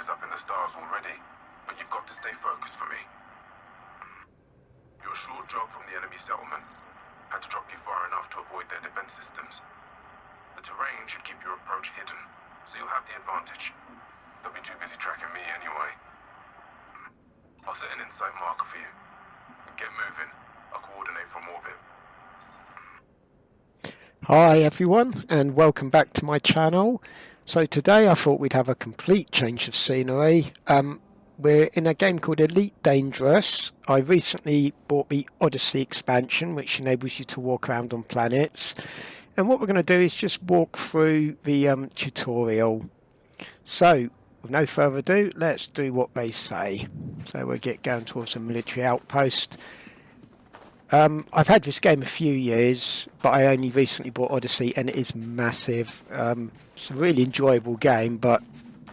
is up in the stars already, but you've got to stay focused for me. Your short jog from the enemy settlement had to drop you far enough to avoid their defense systems. The terrain should keep your approach hidden, so you'll have the advantage. They'll be too busy tracking me anyway. I'll set an insight marker for you. Get moving. I'll coordinate from orbit. Hi everyone, and welcome back to my channel. So today I thought we'd have a complete change of scenery. We're in a game called Elite Dangerous. I recently bought the Odyssey expansion, which enables you to walk around on planets. And what we're going to do is just walk through the tutorial. So with no further ado, let's do what they say. So we'll get going towards a military outpost. I've had this game a few years, but I only recently bought Odyssey, and it is massive. It's a really enjoyable game, but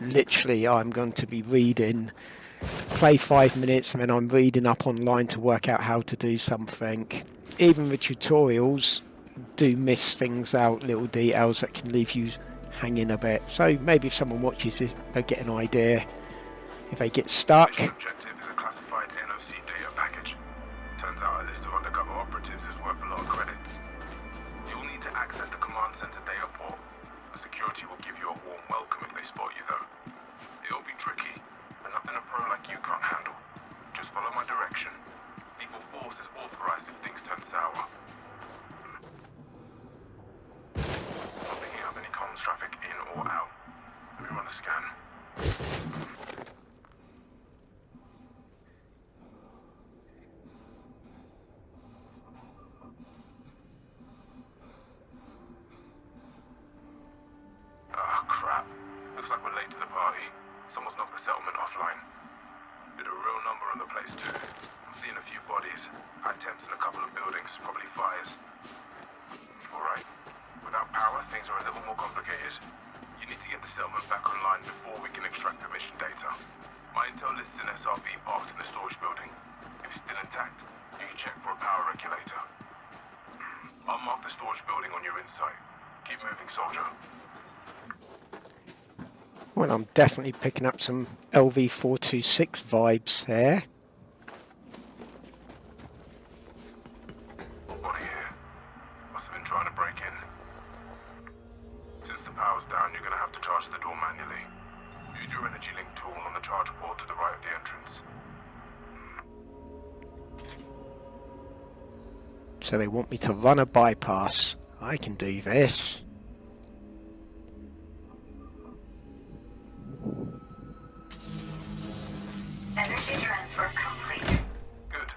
literally I'm going to be reading, play 5 minutes, and then I'm reading up online to work out how to do something. Even the tutorials do miss things out, little details that can leave you hanging a bit. So maybe if someone watches this, they'll get an idea if they get stuck. Mission objective is a classified NOC data package. Turns out a list of undercover operatives is worth a lot of credits. You'll need to access the command center data port. The security will give you a warm welcome if they spot you though. It'll be tricky, but nothing a pro like you can't handle. Just follow my direction. Lethal force is authorized if things turn sour. Not picking up any comms traffic in or out. Let me run a scan. Ah, crap. Looks like we're late to the party. Someone's knocked the settlement offline. Did a real number on the place too. I'm seeing a few bodies. High temps in a couple of buildings, probably fires. Alright. Without power, things are a little more complicated. You need to get the settlement back online before we can extract the mission data. My intel lists an SRV parked in the storage building. If it's still intact, you can check for a power regulator. I'll mark the storage building on your insight. Keep moving, soldier. Well, I'm definitely picking up some LV-426 vibes there. Body here. Must have been trying to break in. Since the power's down, you're going to have to charge the door manually. Use your energy link tool on the charge port to the right of the entrance. So they want me to run a bypass. I can do this. Energy transfer complete. Good.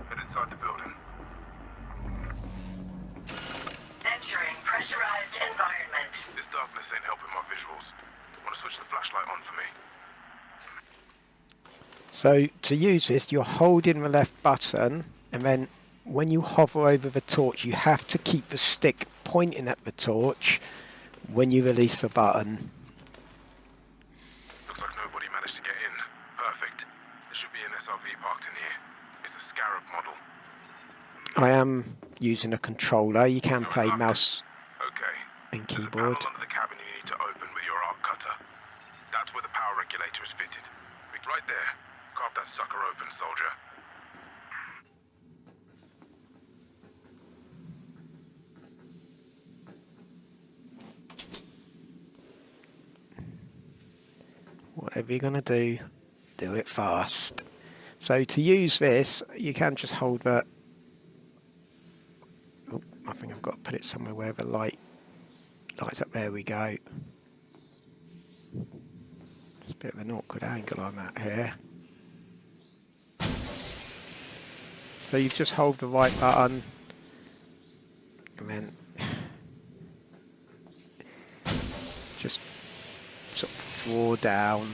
Head inside the building. Entering pressurized environment. This darkness ain't helping my visuals. Want to switch the flashlight on for me? So to use this, you're holding the left button, and then when you hover over the torch, you have to keep the stick pointing at the torch when you release the button. Looks like nobody managed to get in. Perfect. There should be an SRV parked in here. It's a Scarab model. I am using a controller. You can play Okay. mouse Okay. and There's a keyboard. panel under the cabin you need to open with your arc cutter. That's where the power regulator is fitted. Right there. Carve that sucker open, soldier. Whatever you're going to do it fast. So to use this, you can just hold the... Oh, I think I've got to put it somewhere where the lights up. There we go. It's a bit of an awkward angle on that here. So you just hold the right button and then just sort of draw down.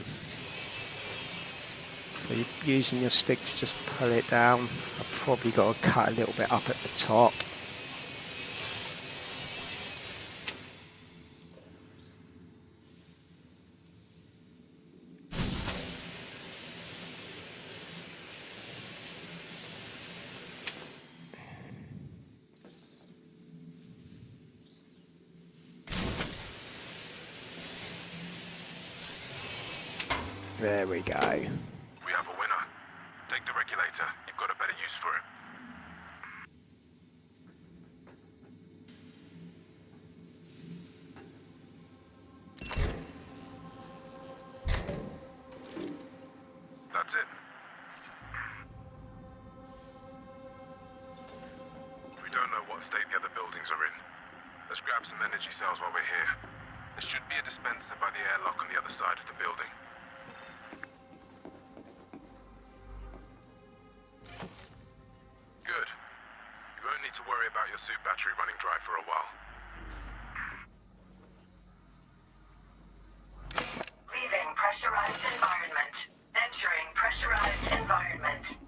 So you're using your stick to just pull it down. I've probably got to cut a little bit up at the top. There we go. We have a winner. Take the regulator. You've got a better use for it. That's it. We don't know what state the other buildings are in. Let's grab some energy cells while we're here. There should be a dispenser by the airlock on the other side of the building. Good. You won't need to worry about your suit battery running dry for a while. Leaving pressurized environment. Entering pressurized environment.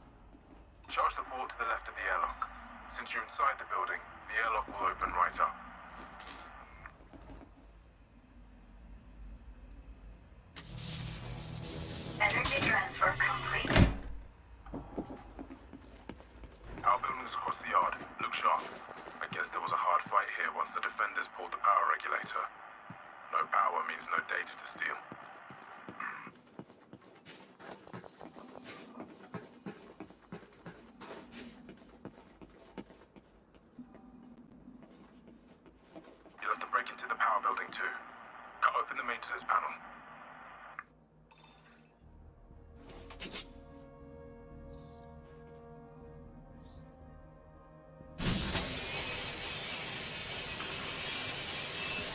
Charge the port to the left of the airlock. Since you're inside the building, the airlock will open right up. Energy transfer complete. Our building's across the yard. Look sharp. I guess there was a hard fight here once the defenders pulled the power regulator. No power means no data to steal. You'll have to break into the power building too. Cut open the maintenance panel.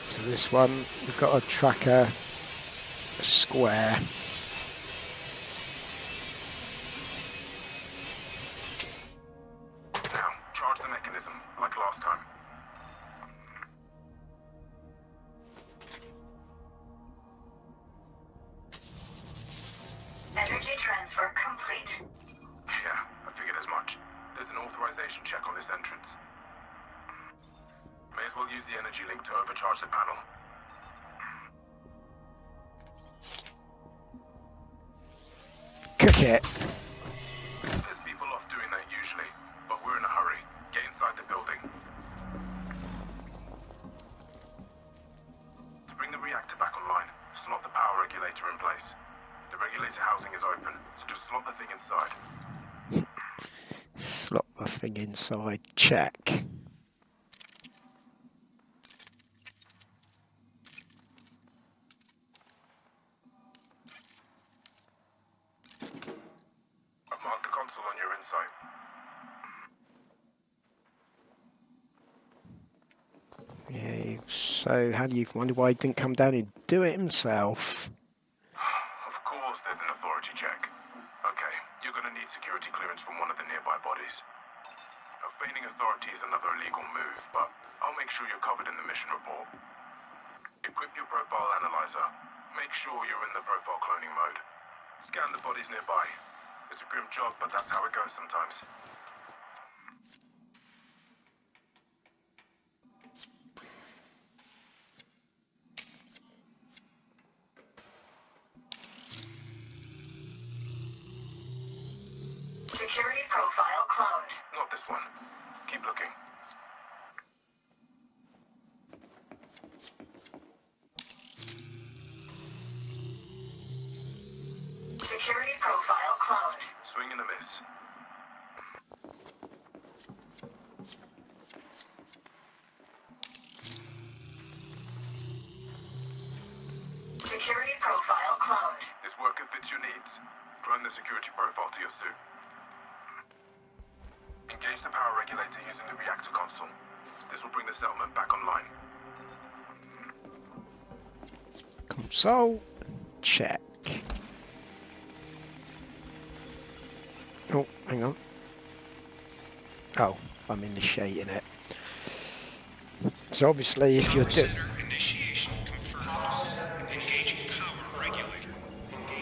So this one, we've got a tracker square. Now, charge the mechanism, like last time. Energy transfer complete. Yeah, I figured as much. There's an authorization check on this entrance. May as well use the energy link to overcharge the panel. Cook it. There's people off doing that usually, but we're in a hurry. Get inside the building. To bring the reactor back online, slot the power regulator in place. The regulator housing is open, so just slot the thing inside. Slot the thing inside. Check. I've marked the console on your insight. Yeah, so how do you wonder why he didn't come down and do it himself? Of course there's an authority check. Okay, you're gonna need security clearance from one of the nearby bodies. Now, feigning authority is another illegal move, but I'll make sure you're covered in the mission report. Equip your profile analyzer. Make sure you're in the profile cloning mode. Scan the bodies nearby. It's a grim job, but that's how it goes sometimes. Security profile cloned. Not this one. Keep looking. Security profile cloned. Swing and a miss. Security profile cloned. This worker fits your needs. Clone the security profile to your suit. Engage the power regulator using the reactor console. This will bring the settlement back online. Console. Check. Oh, hang on. Oh, I'm initiating it. So obviously if you're doing... Center initiation confirmed. Engaging power regulator.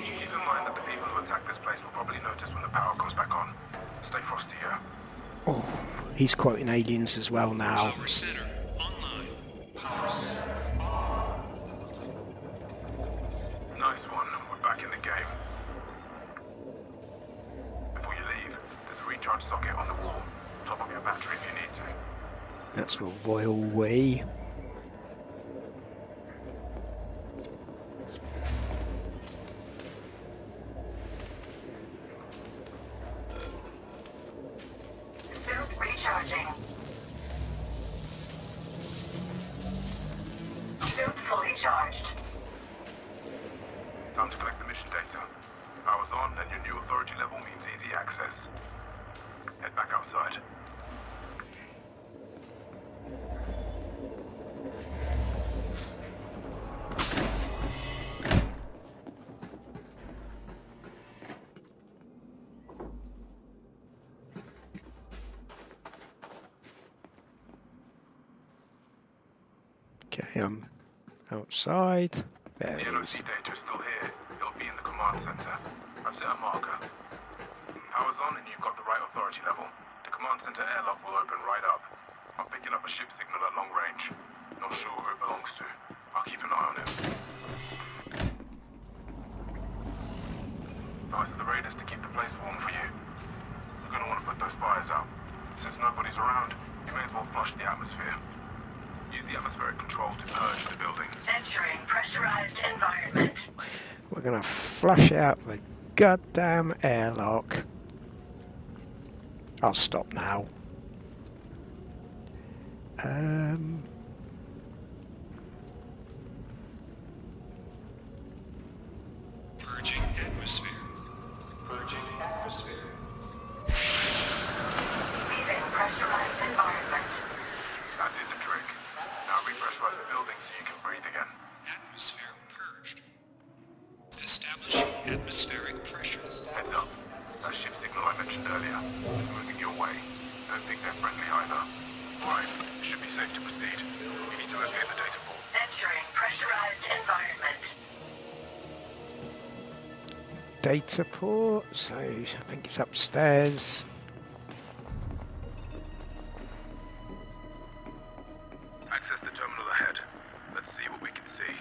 Keep in mind that the people who attack this place will probably notice when the power comes back on. Stay frosty here. Oh, he's quoting Aliens as well now. Power center online. Power center. Nice one. We're back in the game. Before you leave, there's a recharge socket on the wall. Top up your battery if you need to. That's a royal we. recharged. Time to collect the mission data. Power's on, and your new authority level means easy access. Head back outside. Okay, I'm outside. There The it is. NOC data is still here. It'll be in the command center. I've set a marker. Power's on and you've got the right authority level. The command center airlock will open right up. I'm picking up a ship signal at long range. Not sure who it belongs to. I'll keep an eye on it. Guys are the raiders to keep the place warm for you. You're gonna want to put those fires out. Since nobody's around, you may as well flush the atmosphere. Use the atmospheric control to purge the building. Entering pressurized environment. We're gonna flush out the goddamn airlock. I'll stop now. Purging atmosphere. Purging atmosphere. Leaving pressurized environment. That did the trick. Now repressurize the building so you can breathe again. Atmosphere purged. Establishing atmospheric pressure. Heads up. That ship signal I mentioned earlier is moving your way. Don't think they're friendly either. Right. It should be safe to proceed. We need to locate the data port. Entering pressurized environment. Data port, so I think it's upstairs. Access the terminal ahead. Let's see what we can see.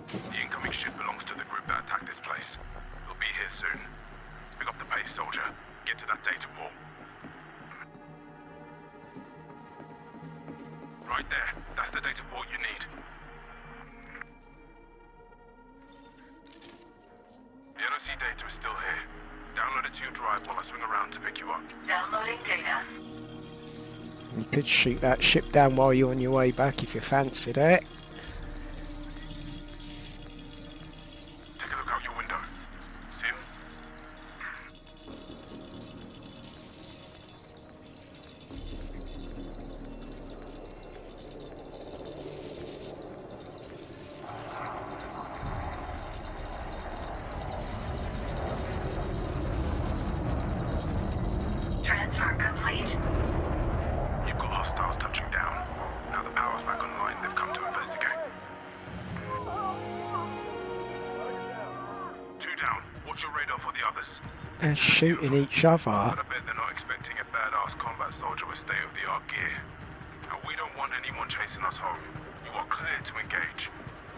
The incoming ship belongs to the group that attacked this place. It'll be here soon. Pick up the pace, soldier. Get to that data port. Right there. That's the data port you need. The NOC data is still here. Download it to your drive while I swing around to pick you up. Downloading data. You could shoot that ship down while you're on your way back if you fancied it. Take a look out your window. See him? Transfer complete. You've got hostiles touching down. Now the power's back online, they've come to investigate. 2 down. Watch your radar for the others. They're shooting each other. But I bet they're not expecting a badass combat soldier with state-of-the-art gear. And we don't want anyone chasing us home. You are clear to engage.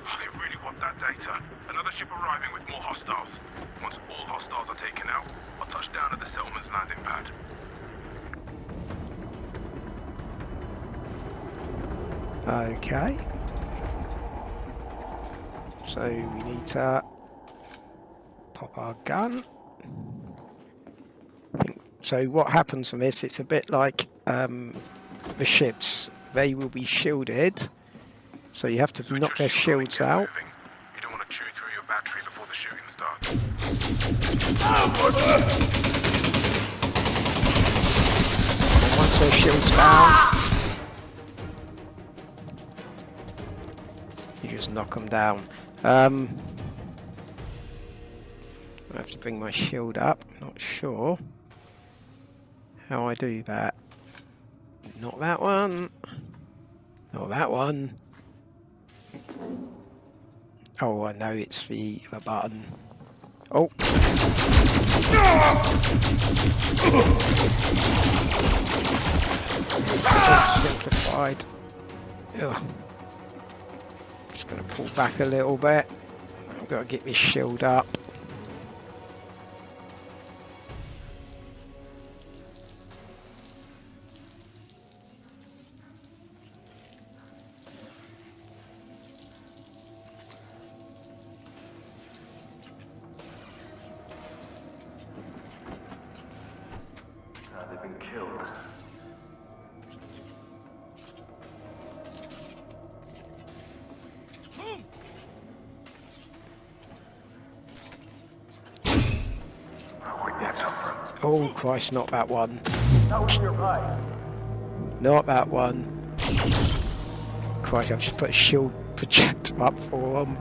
Oh, they really want that data. Another ship arriving with more hostiles. Once all hostiles are taken out, I'll touch down at the settlement's landing pad. Okay. So we need to pop our gun. So what happens on this, it's a bit like the ships. They will be shielded. So you have to Switch knock your their shield on and shields get out. moving. You don't want to chew through your battery before the shooting starts. And once their shields down, you just knock them down. I have to bring my shield up. Not sure how I do that. Not that one. Not that one. Oh, I know it's the button. Oh. It's simplified. Ugh. Just going to pull back a little bit. I've got to get this shield up. shield. Where'd that come from? Oh Christ, not that one. That was your right. Not that one. Christ, I've just put a shield projector up for them.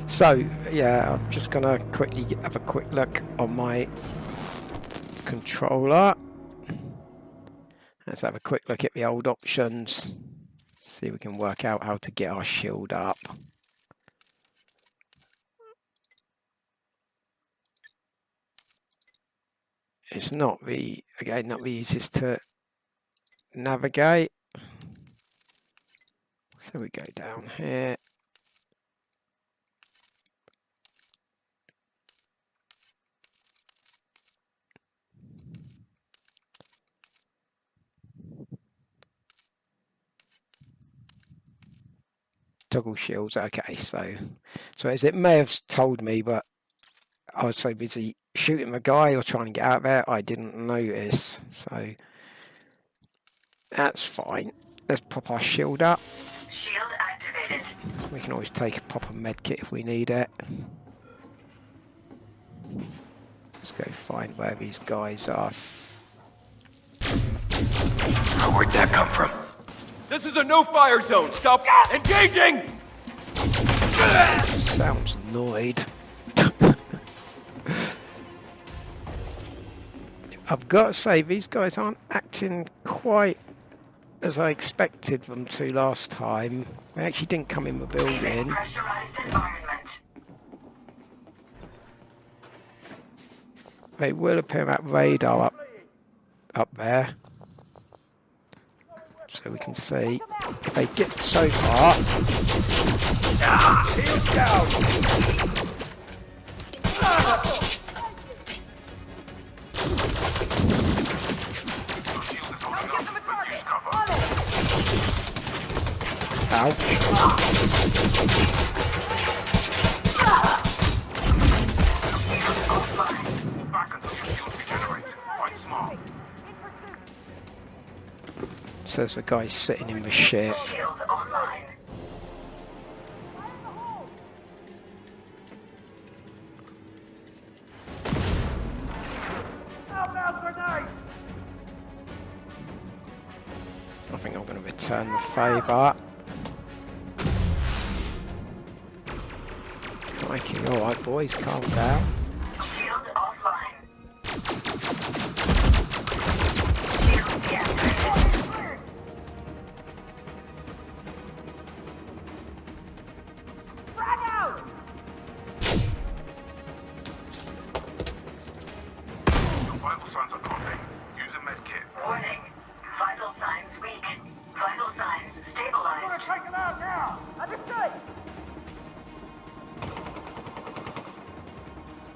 So, yeah, I'm just going to quickly have a quick look on my controller. Let's have a quick look at the old options. See if we can work out how to get our shield up. It's not the, again, not the easiest to navigate. So we go down here. Toggle shields, okay, so as it may have told me, but I was so busy shooting the guy or trying to get out there, I didn't notice, so that's fine. Let's pop our shield up. Shield activated. We can always take a proper med kit if we need it. Let's go find where these guys are. Where'd that come from? This is a no-fire zone. Stop engaging! Sounds annoyed. I've got to say, these guys aren't acting quite as I expected them to last time. They actually didn't come in the building. Pressurized environment. They will appear at radar up there. So we can see if they get so far. Heels down! Ouch. Back until your shield regenerates. Quite smart. Says the guy sitting in the ship. Shield online. I think I'm going to return the favour. Crikey, alright boys, calm down. Shield offline. Shield deactivated. Your vital signs are dropping. Use a med kit. Warning. Vital signs weak. Vital signs stabilized. Take him out now! Understood!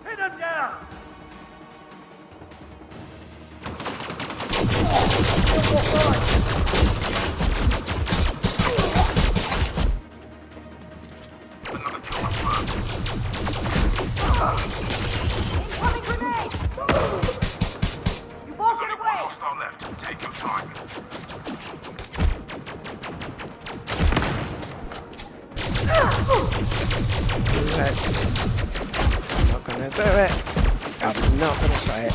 Hit him down! Another kill confirmed. Incoming grenade! You won't There's get only one away! hostile left. Take your time. Let's... I'm not going to do it. I'm not going to say it.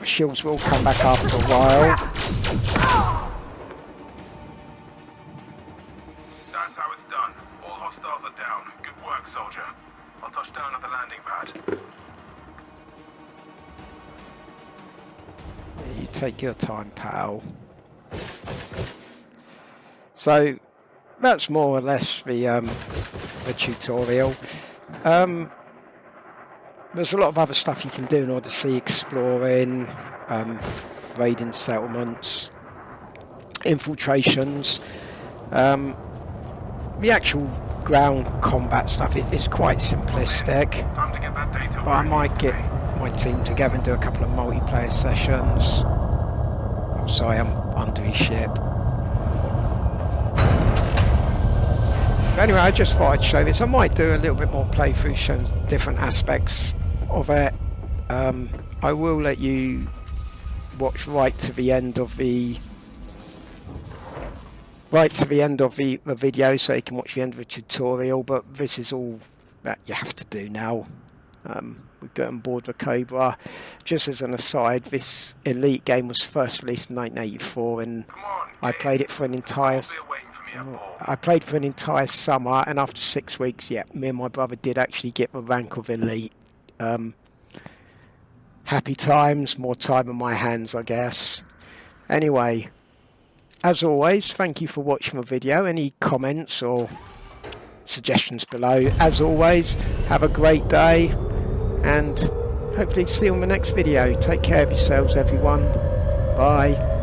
The shields will come back after a while. That's how it's done. All hostiles are down. Good work, soldier. I'll touch down at the landing pad. You take your time, pal. So that's more or less the tutorial. There's a lot of other stuff you can do in Odyssey, exploring, raiding settlements, infiltrations. The actual ground combat stuff is quite simplistic. Time to get that data. But I might get my team together and do a couple of multiplayer sessions. Oh, sorry, I'm under his ship. Anyway, I just thought I'd show this. I might do a little bit more playthrough showing different aspects of it. I will let you watch right to the end of the video, so you can watch the end of the tutorial, but this is all that you have to do now. We're getting bored with Cobra. Just as an aside, this Elite game was first released in 1984, and Come on, I played it for an entire summer, and after 6 weeks, yeah, me and my brother did actually get the rank of Elite. Happy times, more time on my hands, I guess. Anyway, as always, thank you for watching the video. Any comments or suggestions below? As always, have a great day, and hopefully see you on the next video. Take care of yourselves, everyone. Bye.